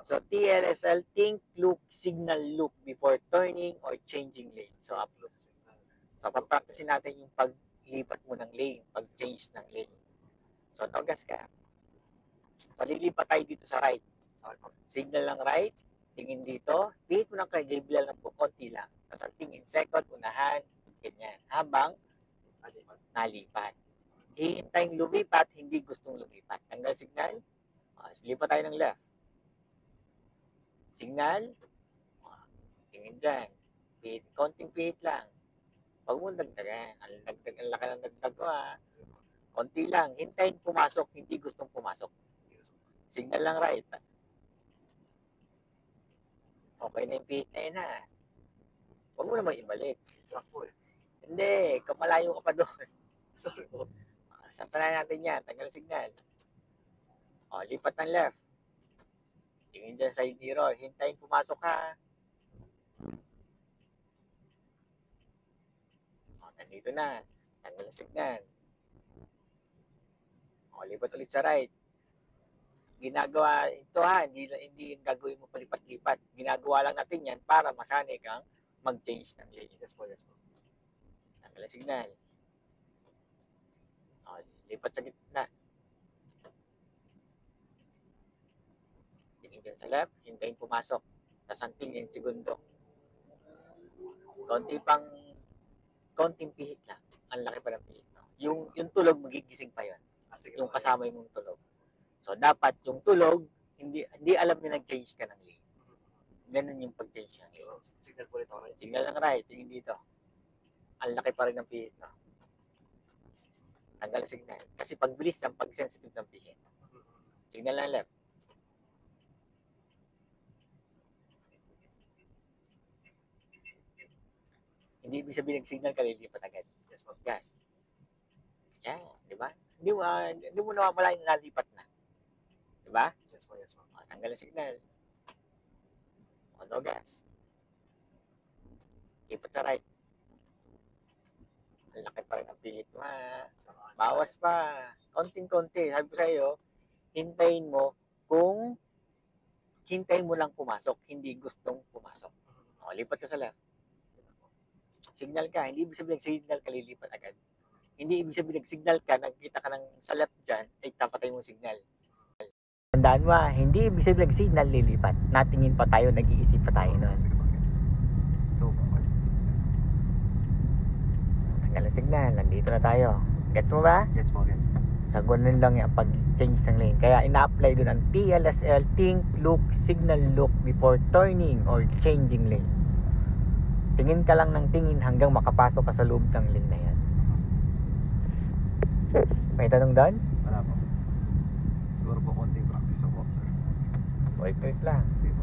So, TLSL, think, look, signal, look before turning or changing lane. So, papracticein natin yung paglipat mo ng lane, pag-change ng lane. So, nogas ka. So, lilipat tayo dito sa right. Signal ng right, tingin dito, pihit mo ng kay Gabriel ng konti lang. Tapos ang tingin, second, unahan, ganyan. Habang nalipat. Hihintayin lumipat, hindi gustong lumipat. Tanggal signal, lipat tayo ng left. Signal, tingin dyan. Pihit, konting pihit lang. Huwag mo dagdagan. Ang laki ng dagdag ko ha. Konti lang. Hintayin pumasok, hindi gustong pumasok. Signal lang right. Okay na yung pihit na yun ha. Huwag mo naman ibalik. Hindi, kamalayo ka pa doon. Sorry po. Sasanayan natin yan. Tanggal signal. Lipat ng left. Tingin dyan side mirror. Hintayin pumasok ha. Nandito na. Tanggal signal. Lipat ulit sa right. Ginagawa ito ha. Hindi yung gagawin mo palipat-lipat. Ginagawa lang natin yan para masanay kang mag-change ng lane. Yes po. Tanggal signal. Lipat sa gitna. Tingin dyan sa left, hintayin pumasok. Tapos ang tingin, segundo. Konting pihit lang. Ang laki pa ng pihit. No? Yung tulog, magigising pa yun. Yung kasama yung tulog. So, dapat yung tulog, hindi alam na nag-change ka ng lane. Ganun yung pag-change ng lane. Signal po rito. Signal lang right, tingin dito. Ang laki pa rin ng pihit. No? Tanggal signal. Kasi pagbilis yan, pag-sensitive ng pihit. Signal lang left. Hindi ibig sabihin nag-signal ka, lilipat agad. Yes, gas. Yan, di ba? Hindi mo nawawala yung nalipat na. Di ba? Yes, po. Tanggal ang signal. No gas. Lipat sa right. Ang laki pa rin ang pihit mo ha. Bawas pa. Konting-konti. Sabi ko sa iyo, hintayin mo lang pumasok, hindi gustong pumasok. Lipat ka sa left. Signal ka, hindi ibig sabihin signal ka, lilipat agad. Hindi ibig sabihin signal ka, nagkita ka ng sa left dyan, ay tapatay mong signal. Tandaan mo, hindi ibig sabihin signal, lilipat. Natingin pa tayo, nag-iisip pa tayo nun. Tanggal ang signal, nandito na tayo. Gets mo ba? Gets mo. Sa ganun lang yung pag-change ng lane. Kaya ina-apply doon ang TLSL, think, look, signal, look before turning or changing lanes. Tingin ka lang ng tingin hanggang makapasok ka sa loob ng lane na yan. May tanong doon? Wala po. Siguro po konting practice ako, sir. Wait lang. Sige.